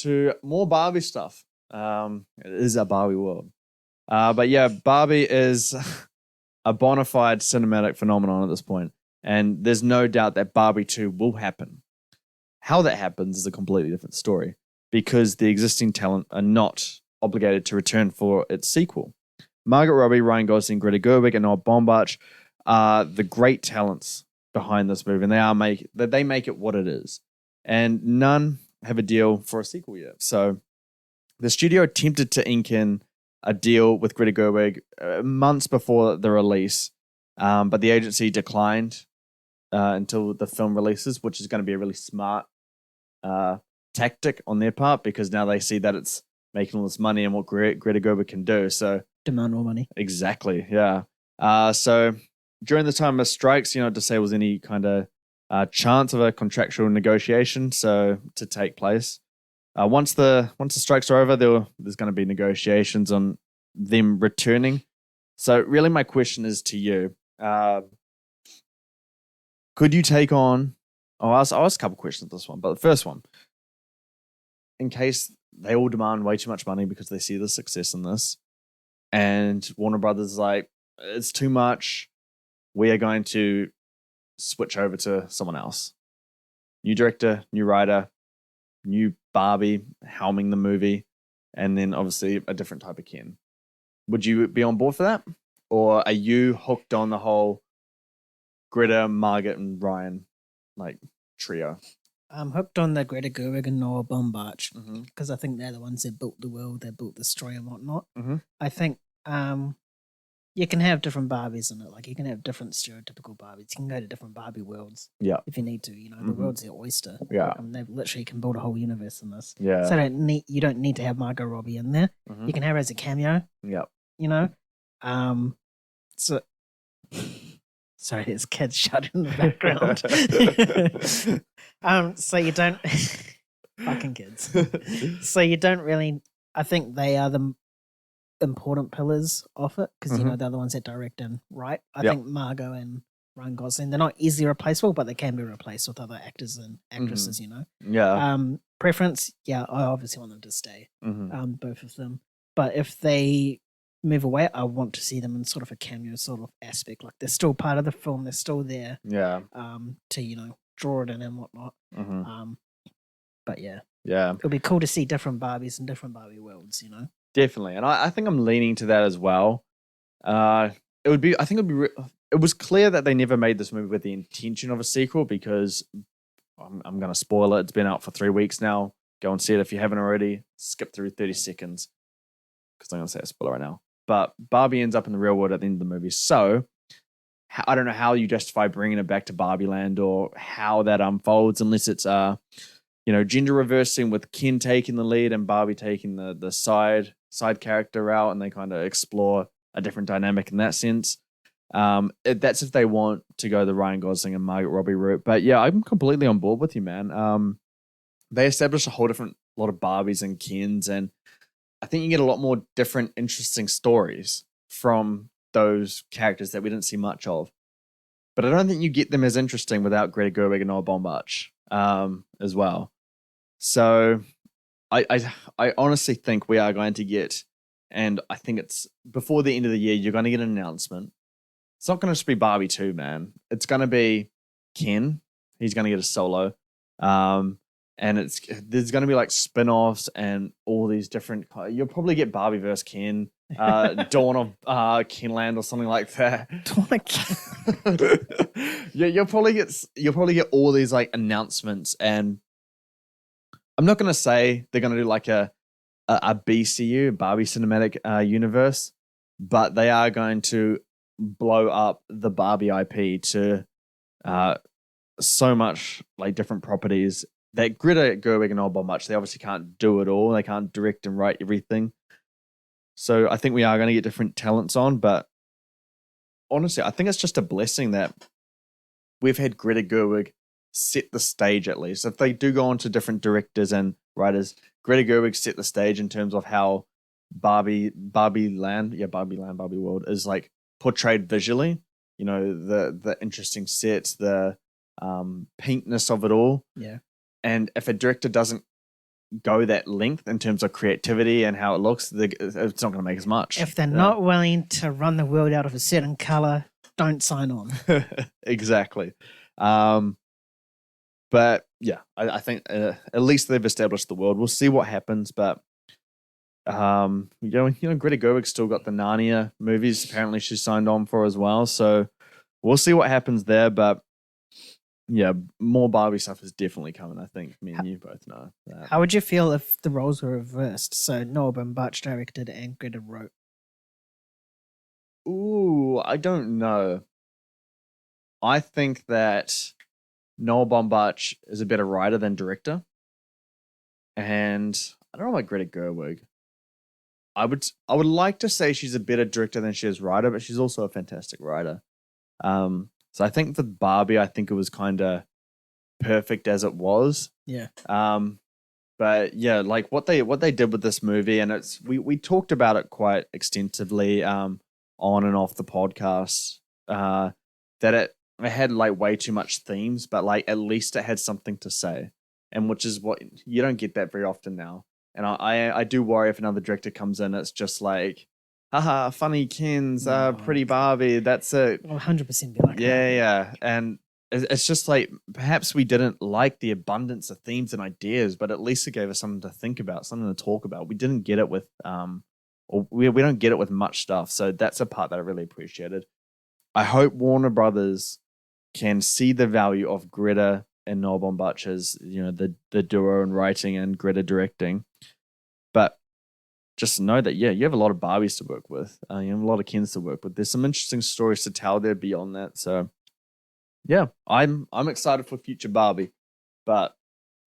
to more Barbie stuff. It is a Barbie world. But yeah, Barbie is a bona fide cinematic phenomenon at this point, and there's no doubt that Barbie 2 will happen. How that happens is a completely different story because the existing talent are not obligated to return for its sequel. Margot Robbie, Ryan Gosling, Greta Gerwig, and Baumbach are the great talents behind this movie, and they make it what it is. And none have a deal for a sequel yet. So the studio attempted to ink in a deal with Greta Gerwig months before the release, but the agency declined until the film releases, which is going to be a really smart tactic on their part because now they see that it's making all this money and what Greta Gerwig can do. So demand more money. Exactly, yeah. So during the time of strikes, to say was any kind of chance of a contractual negotiation to take place. Once the strikes are over, there's going to be negotiations on them returning. So really, my question is to you: could you take on? I'll ask a couple questions this one, but the first one, in case they all demand way too much money because they see the success in this, and Warner Brothers is like, it's too much. We are going to switch over to someone else. New director, new writer, new Barbie helming the movie, and then obviously a different type of Ken. Would you be on board for that? Or are you hooked on the whole Greta, Margot, and Ryan trio? I'm hooked on the Greta Gerwig and Noah Baumbach because I think they're the ones that built the world, they built the story and whatnot. I think you can have different Barbies in it. Like you can have different stereotypical Barbies. You can go to different Barbie worlds if you need to. The world's their oyster. Yeah. They literally can build a whole universe in this. Yeah. So you don't need to have Margot Robbie in there. You can have her as a cameo. Yeah. So sorry, there's kids shouting in the background. So you don't fucking kids. So you don't really. I think they are the important pillars of it because they're the ones that direct and write. I think Margot and Ryan Gosling, they're not easily replaceable, but they can be replaced with other actors and actresses. Preference, I obviously want them to stay, both of them. But if they move away, I want to see them in sort of a cameo sort of aspect. Like they're still part of the film, they're still there. To draw it in and whatnot. But it'll be cool to see different Barbies and different Barbie worlds. Definitely, and I think I'm leaning to that as well. It was clear that they never made this movie with the intention of a sequel because I'm going to spoil it. It's been out for 3 weeks now. Go and see it if you haven't already. Skip through 30 seconds because I'm going to say a spoiler right now. But Barbie ends up in the real world at the end of the movie. So I don't know how you justify bringing it back to Barbie Land or how that unfolds unless it's gender reversing with Ken taking the lead and Barbie taking the side character route, and they kind of explore a different dynamic in that sense. That's if they want to go the Ryan Gosling and Margot Robbie route. But yeah, I'm completely on board with you, man. They established a whole different lot of Barbies and Kens, and I think you get a lot more different, interesting stories from those characters that we didn't see much of. But I don't think you get them as interesting without Greta Gerwig and Noah Baumbach as well. So I honestly think we are going to get, and I think it's before the end of the year, you're going to get an announcement. It's not going to just be Barbie 2, man. It's going to be Ken. He's going to get a solo. And there's going to be spin-offs and all these different. You'll probably get Barbie vs. Ken, Dawn of Kenland or something like that. Dawn of Ken. Yeah, you'll probably get all these announcements, and I'm not going to say they're going to do a BCU, Barbie Cinematic Universe, but they are going to blow up the Barbie IP to so much different properties that Greta Gerwig and Baumbach, they obviously can't do it all. They can't direct and write everything. So I think we are going to get different talents on, but honestly, I think it's just a blessing that we've had Greta Gerwig set the stage at least. If they do go on to different directors and writers, Greta Gerwig set the stage in terms of how Barbie Land, Barbie World is portrayed visually. The interesting sets, the pinkness of it all. Yeah. And if a director doesn't go that length in terms of creativity and how it looks, it's not going to make as much. If they're not willing to run the world out of a certain color, don't sign on. Exactly. But yeah, I think at least they've established the world. We'll see what happens, but Greta Gerwig's still got the Narnia movies. Apparently, she signed on for as well. So we'll see what happens there. But yeah, more Barbie stuff is definitely coming. I think me and you both know that. How would you feel if the roles were reversed? So Noah Baumbach directed and Greta wrote. Ooh, I don't know. I think that Noah Baumbach is a better writer than director. And I don't know about Greta Gerwig. I would like to say she's a better director than she is writer, but she's also a fantastic writer. So I think for Barbie, I think it was kind of perfect as it was. Yeah. But yeah, like what they did with this movie, and we talked about it quite extensively on and off the podcast. That it had like way too much themes, but like at least it had something to say, and which is what you don't get that very often now. And I do worry if another director comes in, it's just like, haha, funny Kens, pretty Barbie, that's it. Well, 100% be like that. Yeah. And it's just like, perhaps we didn't like the abundance of themes and ideas, but at least it gave us something to think about, something to talk about. We didn't get it with, or we don't get it with much stuff. So that's a part that I really appreciated. I hope Warner Brothers can see the value of Greta and Noah Baumbach as, the duo in writing and Greta directing. But just know that, you have a lot of Barbies to work with. You have a lot of Kens to work with. There's some interesting stories to tell there beyond that. So, yeah, I'm excited for future Barbie. But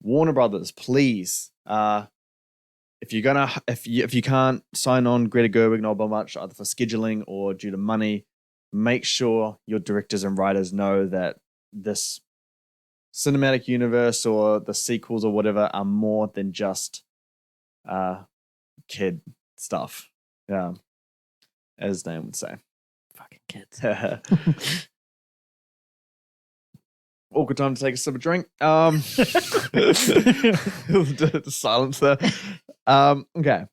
Warner Brothers, please, if you can't sign on Greta Gerwig, Noah Baumbach, either for scheduling or due to money, make sure your directors and writers know that this cinematic universe or the sequels or whatever are more than just kid stuff. Yeah, as Nayan would say. Fucking kids. Awkward time to take a sip of drink. The silence there. Okay.